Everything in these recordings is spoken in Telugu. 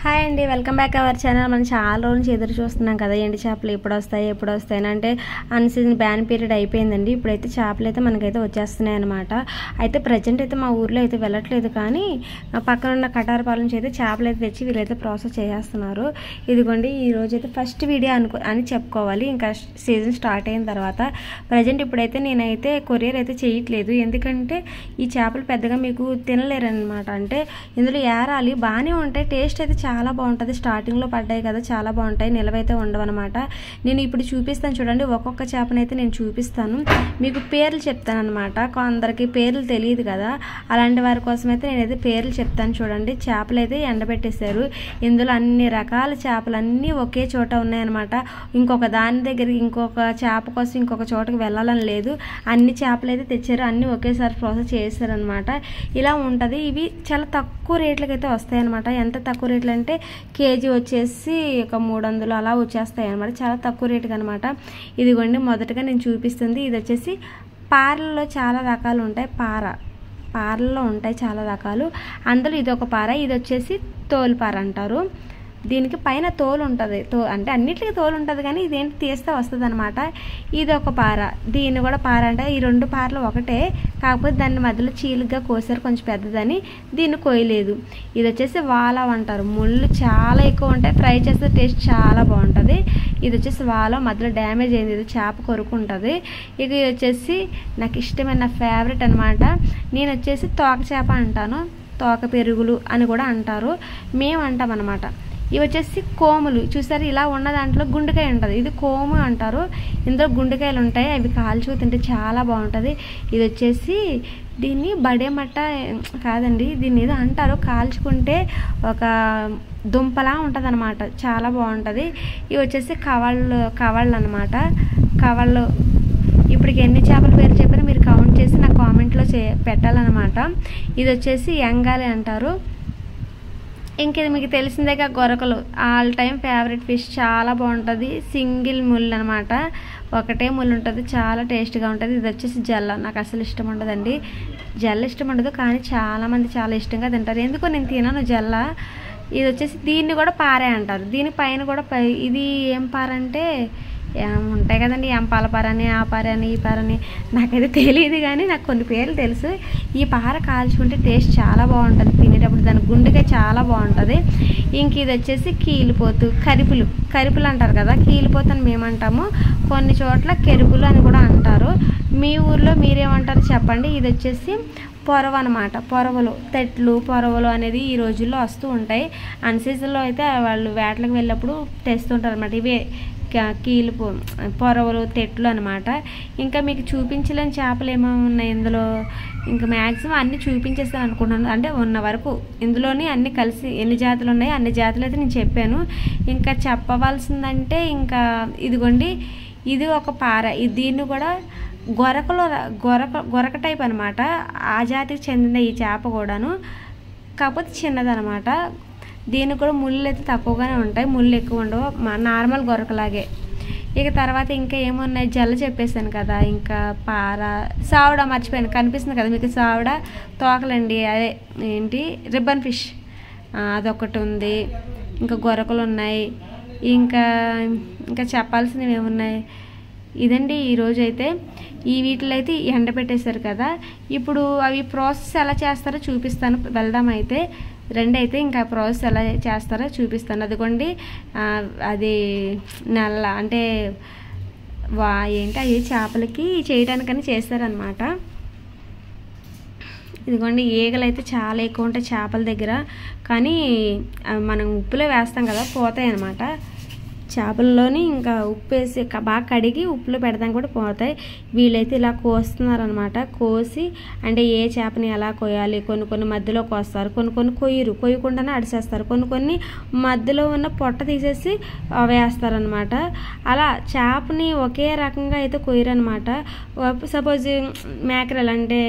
హాయ్ అండి, వెల్కమ్ బ్యాక్ అవర్ ఛానల్. మనం చాలా రోజుల నుంచి ఎదురు చూస్తున్నాం కదా, ఎండి చేపలు ఎప్పుడు వస్తాయి అంటే అన్ సీజన్ బ్యాన్ పీరియడ్ అయిపోయిందండి. ఇప్పుడైతే చేపలు అయితే మనకైతే వచ్చేస్తున్నాయి అనమాట. అయితే ప్రజెంట్ అయితే మా ఊర్లో అయితే వెళ్ళట్లేదు, కానీ పక్కన ఉన్న కటారపాలెం నుంచి అయితే చేపలు అయితే తెచ్చి వీళ్ళైతే ప్రాసెస్ చేస్తున్నారు. ఇదిగోండి, ఈ రోజు అయితే ఫస్ట్ వీడియో అని చెప్పుకోవాలి. ఇంకా సీజన్ స్టార్ట్ అయిన తర్వాత ప్రజెంట్ ఇప్పుడైతే నేనైతే కొరియర్ అయితే చేయట్లేదు, ఎందుకంటే ఈ చేపలు పెద్దగా మీకు తినలేరనమాట. అంటే ఇందులో ఏరాలి బాగానే ఉంటాయి, టేస్ట్ అయితే చాలా బాగుంటుంది. స్టార్టింగ్లో పడ్డాయి కదా, చాలా బాగుంటాయి, నిలవైతే ఉండవు అనమాట. నేను ఇప్పుడు చూపిస్తాను చూడండి, ఒక్కొక్క చేపనైతే నేను చూపిస్తాను, మీకు పేర్లు చెప్తాను అనమాట. కొందరికి పేర్లు తెలియదు కదా, అలాంటి వారి కోసం అయితే నేనైతే పేర్లు చెప్తాను చూడండి. చేపలు అయితే ఎండబెట్టేశారు, ఇందులో అన్ని రకాల చేపలు అన్నీ ఒకే చోట ఉన్నాయన్నమాట. ఇంకొక దాని దగ్గరికి ఇంకొక చేప కోసం ఇంకొక చోటకి వెళ్ళాలని లేదు, అన్ని చేపలు అయితే తెచ్చారు, అన్నీ ఒకేసారి ప్రాసెస్ చేశారనమాట. ఇలా ఉంటుంది. ఇవి చాలా తక్కువ రేట్లకి అయితే వస్తాయి అనమాట. ఎంత తక్కువ రేట్లు అంటే కేజీ వచ్చేసి ఒక 300 అలా వచ్చేస్తాయి అనమాట, చాలా తక్కువ రేటుకి అనమాట. ఇదిగోండి, మొదటగా నేను చూపిస్తుంది ఇది వచ్చేసి పారల్లో చాలా రకాలు ఉంటాయి. పారల్లో ఉంటాయి చాలా రకాలు, అందులో ఇది ఒక పార. ఇది వచ్చేసి తోలు పార అంటారు. దీనికి పైన తోలు ఉంటుంది, అంటే అన్నిటికీ తోలు ఉంటుంది, కానీ ఇదేంటి తీస్తే వస్తుంది అనమాట. ఇది ఒక పార, దీన్ని కూడా పార అంటే ఈ రెండు పారలు ఒకటే, కాకపోతే దాన్ని మధ్యలో చీలుగా కోసారు, కొంచెం పెద్దదని దీన్ని కోయలేదు. ఇది వచ్చేసి వాలవ్ అంటారు, ముళ్ళు చాలా ఎక్కువ ఉంటాయి, ఫ్రై చేస్తే టేస్ట్ చాలా బాగుంటుంది. ఇది వచ్చేసి వాలవ్, మధ్యలో డ్యామేజ్ అయింది, ఇది చేప కొరుకుంటుంది. ఇక వచ్చేసి నాకు ఇష్టమైన ఫేవరెట్ అనమాట. నేను వచ్చేసి తోక చేప అంటాను, తోక పెరుగులు అని కూడా అంటారు, మేము అంటాం అనమాట. ఇవి వచ్చేసి కోములు, చూసారు ఇలా ఉన్న దాంట్లో గుండెకాయ ఉంటుంది, ఇది కోము అంటారు. ఇందులో గుండెకాయలు ఉంటాయి, అవి కాల్చుకు తింటే చాలా బాగుంటుంది. ఇది వచ్చేసి దీన్ని బడేమట్ట కాదండి, దీన్ని ఏదో అంటారు, కాల్చుకుంటే ఒక దుంపలా ఉంటుంది అనమాట, చాలా బాగుంటుంది. ఇవి వచ్చేసి కవళ్ళు అనమాట. కవళ్ళు ఇప్పటికి ఎన్ని చేపల పేరు చెప్పారో మీరు కౌంట్ చేసి నాకు కామెంట్లో పెట్టాలన్నమాట. ఇది వచ్చేసి ఎంగాలి అంటారు. ఇంక ఇది మీకు తెలిసిందేగా గొరకలు, ఆల్ టైమ్ ఫేవరెట్ ఫిష్, చాలా బాగుంటుంది. సింగిల్ ముళ్ళు అనమాట, ఒకటే ముళ్ళు ఉంటుంది, చాలా టేస్ట్గా ఉంటుంది. ఇది వచ్చేసి జల్ల, నాకు అసలు ఇష్టం ఉండదండి, జల్ల ఇష్టం ఉండదు, కానీ చాలామంది చాలా ఇష్టంగా తింటారు, ఎందుకో నేను తినను జల్ల. ఇది వచ్చేసి దీన్ని కూడా పారే అంటారు, దీని పైన కూడా ఇది ఏం పార అంటే ఉంటాయి కదండి, ఎంపాల పార అని, ఆ పార అని, ఈ పార అని, నాకైతే తెలియదు, కానీ నాకు కొన్ని పేర్లు తెలుసు. ఈ పార కాల్చుకుంటే టేస్ట్ చాలా బాగుంటుంది, తినేటప్పుడు దాని గుండెగా చాలా బాగుంటుంది. ఇంక ఇది వచ్చేసి కీలిపోతు, కరిపులు అంటారు కదా, కీలిపోతు అని మేమంటాము, కొన్ని చోట్ల కెరుపులు అని కూడా అంటారు. మీ ఊర్లో మీరేమంటారు చెప్పండి. ఇది వచ్చేసి పొరవ అనమాట, పొరవలు, తెట్లు, పొరవలు అనేది ఈ రోజుల్లో వస్తూ ఉంటాయి. అన్ సీజన్లో అయితే వాళ్ళు వేటలకు వెళ్ళినప్పుడు తెస్తుంటారు అనమాట. ఇవే పొరవలు, తెట్లు అనమాట. ఇంకా మీకు చూపించలేని చేపలు ఏమేమి ఉన్నాయి ఇందులో, ఇంకా మ్యాక్సిమం అన్నీ చూపించేస్తాను అనుకుంటున్నాను, అంటే ఉన్న వరకు ఇందులోని అన్నీ కలిసి ఎన్ని జాతులు ఉన్నాయి అన్ని జాతులు అయితే నేను చెప్పాను. ఇంకా చెప్పవలసిందంటే ఇంకా ఇదిగోండి, ఇది ఒక పార, దీన్ని కూడా గొరక టైప్ అనమాట, ఆ జాతికి చెందిన ఈ చేప కూడాను, కాకపోతే చిన్నదనమాట. దీనికి కూడా ముళ్ళు అయితే తక్కువగానే ఉంటాయి, ముళ్ళు ఎక్కువ ఉండవు, నార్మల్ గొరకలాగే. ఇక తర్వాత ఇంకా ఏమున్నాయి, జల్ల చెప్పేసాను కదా, ఇంకా పార, సావుడ మర్చిపోయాను, కనిపిస్తుంది కదా మీకు సావుడ, తోకలండి, అదే ఏంటి రిబ్బన్ ఫిష్, అదొకటి ఉంది. ఇంకా గొరకలు ఉన్నాయి. ఇంకా చెప్పాల్సినవి ఏమున్నాయి, ఇదండి ఈరోజు అయితే. ఈ వీటిలో అయితే ఎండబెట్టేశారు కదా, ఇప్పుడు అవి ప్రాసెస్ ఎలా చేస్తారో చూపిస్తాను, వెళ్దాం అయితే రెండైతే. ఇంకా ప్రాసెస్ ఎలా చేస్తారో చూపిస్తాను. అదిగోండి, అది నల్ల అంటే ఏంటి అవి చేపలకి చేయడానికని చేస్తారనమాట. ఇదిగోండి, ఈగలు అయితే చాలా ఎక్కువ ఉంటాయి చేపల దగ్గర, కానీ మనం ఉప్పులో వేస్తాం కదా, పోతాయి అన్నమాట చేపల్లోని. ఇంకా ఉప్పు వేసి బాగా కడిగి ఉప్పులో పెడతాం కూడా పోతాయి. వీళ్ళైతే ఇలా కోస్తున్నారనమాట, కోసి అంటే ఏ చేపని ఎలా కోయాలి, కొన్ని మధ్యలో కోస్తారు, కొన్ని కొయ్యకుండానే అడిసేస్తారు, కొన్ని మధ్యలో ఉన్న పొట్ట తీసేసి వేస్తారనమాట. అలా చేపని ఒకే రకంగా అయితే కొయ్యరనమాట. సపోజ్ మేకరల్ అంటే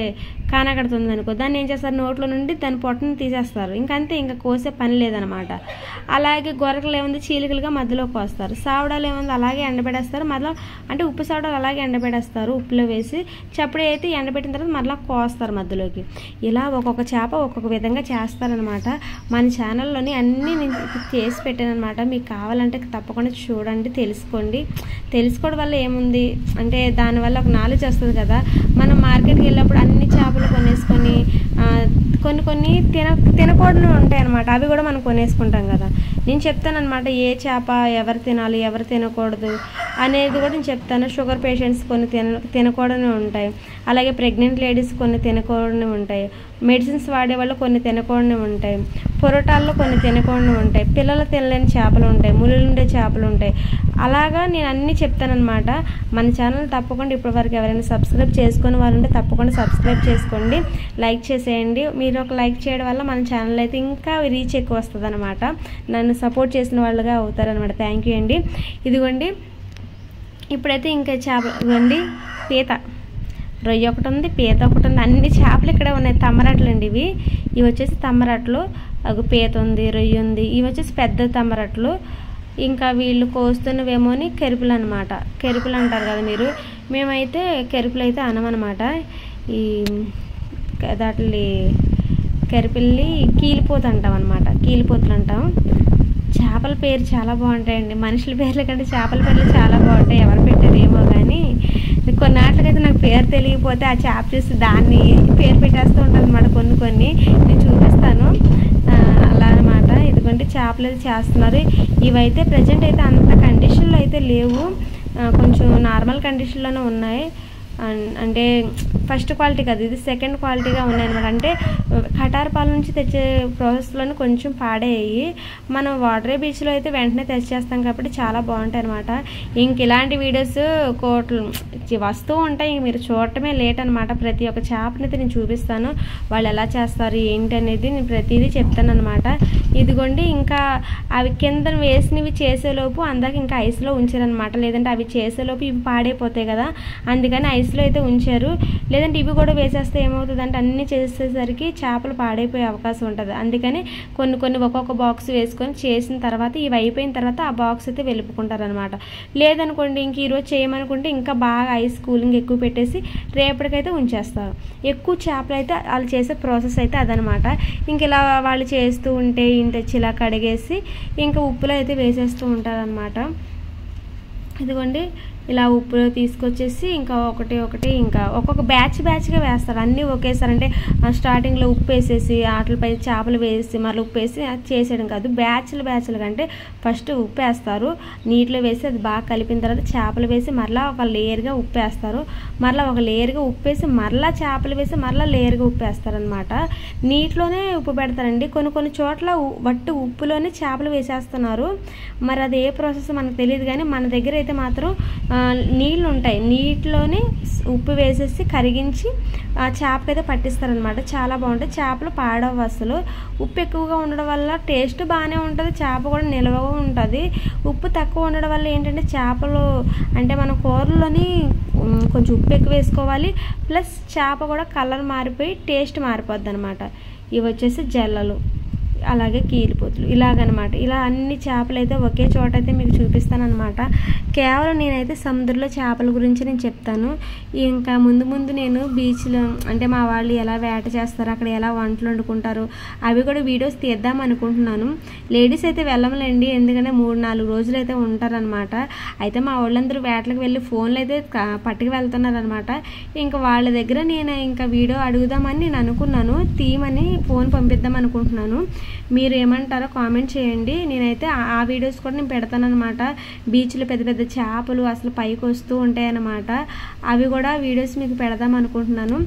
కానకడుతుంది అనుకో, దాన్ని ఏం చేస్తారు, నోట్లో నుండి దాని పొట్టను తీసేస్తారు. ఇంకంతే, ఇంకా కోసే పని లేదనమాట. అలాగే గొరకలు ఏముంది చీలికలుగా మధ్యలోకి వస్తారు. సావడాలు ఏముంది అలాగే ఎండబెడేస్తారు. మళ్ళీ అంటే ఉప్పు సావడాలు అలాగే ఎండబెడేస్తారు ఉప్పులో వేసి. చప్పుడు అయితే ఎండబెట్టిన తర్వాత మళ్ళీ కోస్తారు మధ్యలోకి. ఇలా ఒక్కొక్క చేప ఒక్కొక్క విధంగా చేస్తారనమాట. మన ఛానల్లోని అన్నీ నేను చేసి పెట్టాను అనమాట. మీకు కావాలంటే తప్పకుండా చూడండి, తెలుసుకోండి. తెలుసుకోవడం వల్ల ఏముంది అంటే దానివల్ల ఒక నాలెడ్జ్ వస్తుంది కదా. మనం మార్కెట్కి వెళ్ళినప్పుడు అన్ని చేపలు కొనేసుకొని కొన్ని తినకూడని ఉంటాయి అనమాట. అవి కూడా మనం కొనేసుకుంటాం కదా. నేను చెప్తాను అనమాట ఏ చేప ఎవరు తినాలి ఎవరు తినకూడదు అనేది కూడా నేను చెప్తాను. షుగర్ పేషెంట్స్ కొన్ని తినకూడని ఉంటాయి. అలాగే ప్రెగ్నెంట్ లేడీస్ కొన్ని తినకూడని ఉంటాయి. మెడిసిన్స్ వాడే వాళ్ళు కొన్ని తినకూడని ఉంటాయి. పొరటాల్లో కొన్ని తినకూడని ఉంటాయి. పిల్లలు తినలేని చేపలు ఉంటాయి. ముళ్ళు ఉండే చేపలు ఉంటాయి. అలాగా నేను అన్నీ చెప్తానమాట. మన ఛానల్ తప్పకుండా ఇప్పటివరకు ఎవరైనా సబ్స్క్రైబ్ చేసుకుని వాళ్ళు ఉంటే తప్పకుండా సబ్స్క్రైబ్ చేసుకోండి, లైక్ చేసేయండి. మీరు ఒక లైక్ చేయడం వల్ల మన ఛానల్ అయితే ఇంకా రీచ్ ఎక్కువ వస్తుంది అనమాట. నన్ను సపోర్ట్ చేసిన వాళ్ళుగా అవుతారనమాట. థ్యాంక్ యూ అండి. ఇదిగోండి ఇప్పుడైతే ఇంకా చేప ఇవ్వండి. పీత రొయ్య ఒకటి ఉంది, పీత ఒకటి ఉంది. అన్ని చేపలు ఇక్కడే ఉన్నాయి. తమ్మరట్లు అండి ఇవి. ఇవి వచ్చేసి తమ్మరట్లు. అవి పీత ఉంది, రొయ్య ఉంది. ఇవి వచ్చేసి పెద్ద తమ్మరట్లు. ఇంకా వీళ్ళు కోస్తున్నవేమోని కెరుపులు అనమాట. కెరుపులు అంటారు కదా మీరు. మేమైతే కెరుపులు అయితే అనమనమాట. ఈ దాటి కెరుపుల్ని కీలిపోతు అంటాం అనమాట. కీలిపోతులు అంటాం. చేపల పేరు చాలా బాగుంటాయండి. మనుషుల పేర్ల కంటే చేపల పేర్లు చాలా బాగుంటాయి. ఎవరు పెట్టారు ఏమో కానీ కొన్నాట్లకైతే నాకు పేరు తెలియకపోతే ఆ చేప చూసి దాన్ని పేరు పెట్టేస్తూ ఉంటుంది అనమాట. కొన్ని నేను చూపిస్తాను అలా అనమాట. ఇదిగోండి చేపలు అయితే చేస్తున్నారు. ఇవైతే ప్రజెంట్ అయితే అంత కండిషన్లో అయితే లేవు, కొంచెం నార్మల్ కండిషన్లోనే ఉన్నాయి. అంటే ఫస్ట్ క్వాలిటీ కదా, ఇది సెకండ్ క్వాలిటీగా ఉన్నాయన్నమాట. అంటే కటార్పాల నుంచి తెచ్చే ప్రాసెస్లోనే కొంచెం పాడేయి. మనం వాటరే బీచ్లో అయితే వెంటనే తెచ్చేస్తాం కాబట్టి చాలా బాగుంటాయి అనమాట. ఇంక ఇలాంటి వీడియోస్ కోట్లు వస్తూ ఉంటాయి. ఇంక మీరు చూడటమే లేట్ అనమాట. ప్రతి ఒక్క చేపని అయితే నేను చూపిస్తాను, వాళ్ళు ఎలా చేస్తారు ఏంటి అనేది నేను ప్రతిదీ చెప్తాను అనమాట. ఇదిగోండి ఇంకా అవి కింద వేసినవి చేసేలోపు అందాక ఇంకా ఐస్లో ఉంచారనమాట. లేదంటే అవి చేసేలోపు ఇవి పాడైపోతాయి కదా, అందుకని ఐస్లో అయితే ఉంచారు. లేదంటే ఇవి కూడా వేసేస్తే ఏమవుతుంది అంటే అన్నీ చేసేసరికి చేపలు పాడైపోయే అవకాశం ఉంటుంది. అందుకని కొన్ని ఒక్కొక్క బాక్స్ వేసుకొని చేసిన తర్వాత ఇవి అయిపోయిన తర్వాత ఆ బాక్స్ అయితే వెలుపుకుంటారనమాట. లేదనుకోండి ఇంక ఈరోజు చేయమనుకుంటే ఇంకా బాగా ఐస్ కూలింగ్ ఎక్కువ పెట్టేసి రేపటికైతే ఉంచేస్తారు. ఎక్కువ చేపలు అయితే వాళ్ళు చేసే ప్రాసెస్ అయితే అదనమాట. ఇంక ఇలా వాళ్ళు చేస్తూ ఉంటే ఇంత తెచ్చి ఇలా కడిగేసి ఇంకా ఉప్పులో అయితే వేసేస్తూ ఉంటారనమాట. ఇదిగోండి ఇలా ఉప్పులో తీసుకొచ్చేసి ఇంకా ఒకటి ఇంకా ఒక్కొక్క బ్యాచ్గా వేస్తారు. అన్నీ ఒకేసారి అంటే స్టార్టింగ్లో ఉప్పు వేసేసి వాటిపై చేపలు వేసి మళ్ళీ ఉప్పు వేసి చేసేయడం కాదు. బ్యాచ్లు కంటే ఫస్ట్ ఉప్పు వేస్తారు, నీటిలో వేసి అది బాగా కలిపిన తర్వాత చేపలు వేసి మరలా ఒక లేయర్గా ఉప్పు వేస్తారు. మరలా ఒక లేయర్గా ఉప్పు వేసి మరలా చేపలు వేసి మరలా లేయర్గా ఉప్పు వేస్తారనమాట. నీటిలోనే ఉప్పు పెడతారండి. కొన్ని చోట్ల వట్టి ఉప్పులోనే చేపలు వేసేస్తున్నారు. మరి అది ఏ ప్రాసెస్ మనకు తెలియదు కానీ మన దగ్గర అయితే మాత్రం నీళ్ళు ఉంటాయి. నీటిలోనే ఉప్పు వేసేసి కరిగించి ఆ చేపకైతే పట్టిస్తారనమాట. చాలా బాగుంటాయి. చేపలు పాడవు అసలు. ఉప్పు ఎక్కువగా ఉండడం వల్ల టేస్ట్ బాగానే ఉంటుంది, చేప కూడా నిలవగా ఉంటుంది. ఉప్పు తక్కువ ఉండడం వల్ల ఏంటంటే చేపలు అంటే మన కూరలోని కొంచెం ఉప్పు ఎక్కువ వేసుకోవాలి, ప్లస్ చేప కూడా కలర్ మారిపోయి టేస్ట్ మారిపోద్ది అనమాట. ఇవి వచ్చేసి జల్లలు, అలాగే కీలిపోతులు ఇలాగనమాట. ఇలా అన్ని చేపలు అయితే ఒకే చోట అయితే మీకు చూపిస్తాను అనమాట. కేవలం నేనైతే సముద్రంలో చేపల గురించి నేను చెప్తాను. ఇంకా ముందు నేను బీచ్లో అంటే మా వాళ్ళు ఎలా వేట చేస్తారు, అక్కడ ఎలా వంటలు వండుకుంటారు అవి కూడా వీడియోస్ తీద్దాం అనుకుంటున్నాను. లేడీస్ అయితే వెళ్ళమలేండి, ఎందుకంటే 3-4 రోజులు అయితే ఉంటారనమాట. అయితే మా వాళ్ళందరూ వేటలకు వెళ్ళి ఫోన్లు అయితే పట్టుకు వెళ్తున్నారనమాట. ఇంకా వాళ్ళ దగ్గర నేను ఇంకా వీడియో అడుగుదామని నేను అనుకున్నాను, తీయమని ఫోన్ పంపిద్దాం అనుకుంటున్నాను. మీరు ఏమంటారో కామెంట్ చేయండి. నేనైతే ఆ వీడియోస్ కూడా నేను పెడతానమాట. బీచ్లో పెద్ద చేపలు అసలు పైకి వస్తూ ఉంటాయన్నమాట. అవి కూడా వీడియోస్ మీకు పెడదాం అనుకుంటున్నాను.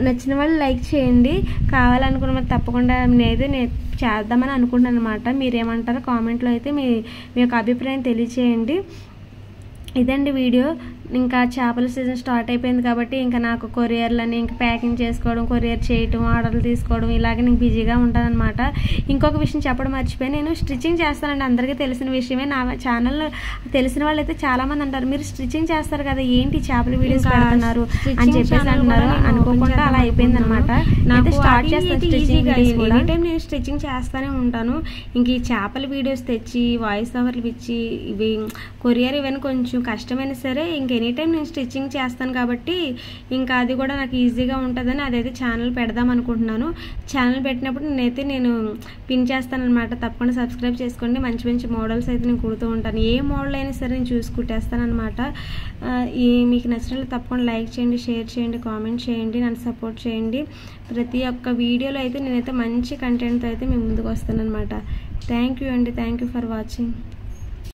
నచ్చిన వాళ్ళు లైక్ చేయండి, కావాలనుకున్న మరి తప్పకుండా నేనైతే చేద్దామని అనుకుంటున్నాను అనమాట. మీరేమంటారో కామెంట్లో అయితే మీ యొక్క అభిప్రాయం తెలియచేయండి. ఇదండి వీడియో. ఇంకా చేపల సీజన్ స్టార్ట్ అయిపోయింది కాబట్టి ఇంకా నాకు కొరియర్లని ఇంకా ప్యాకింగ్ చేసుకోవడం, కొరియర్ చేయడం, ఆర్డర్లు తీసుకోవడం ఇలాగే నేను బిజీగా ఉంటాను అనమాట. ఇంకొక విషయం చెప్పడం మర్చిపోయి, నేను స్టిచ్చింగ్ చేస్తానండి. అందరికీ తెలిసిన విషయమే. నా ఛానల్ తెలిసిన వాళ్ళు అయితే చాలామంది అంటారు, మీరు స్టిచ్చింగ్ చేస్తారు కదా, ఏంటి చేపల వీడియోస్ పెడుతున్నారు అని చెప్పేసి అంటున్నారు. అనుకోకుండా అలా అయిపోయింది అనమాట. అయితే స్టార్ట్ చేస్తాను స్టిచ్చింగ్ వీడియోస్ కూడా. ఎనీ టైం నేను స్టిచ్చింగ్ చేస్తూనే ఉంటాను. ఇంక ఈ చేపల వీడియోస్ తెచ్చి వాయిస్ ఓవర్లు ఇచ్చి ఇవి కొరియర్ ఇవన్నీ కొంచెం కష్టమైనా సరే ఇంక ఎనీ టైం నేను స్టిచ్చింగ్ చేస్తాను కాబట్టి ఇంకా అది కూడా నాకు ఈజీగా ఉంటుందని అదైతే ఛానల్ పెడదాం అనుకుంటున్నాను. ఛానల్ పెట్టినప్పుడు నేను పిన్ చేస్తాను అనమాట. తప్పకుండా సబ్స్క్రైబ్ చేసుకోండి. మంచి మంచి మోడల్స్ అయితే నేను కుడుతూ ఉంటాను. ఏ మోడల్ అయినా సరే నేను చూసి కుట్టేస్తాను అనమాట. మీకు నచ్చినట్లు తప్పకుండా లైక్ చేయండి, షేర్ చేయండి, కామెంట్ చేయండి, నన్ను సపోర్ట్ చేయండి. ప్రతి ఒక్క వీడియోలో అయితే నేనైతే మంచి కంటెంట్తో అయితే మేము ముందుకు వస్తాను అనమాట. థ్యాంక్ యూ అండి. Thank you for watching.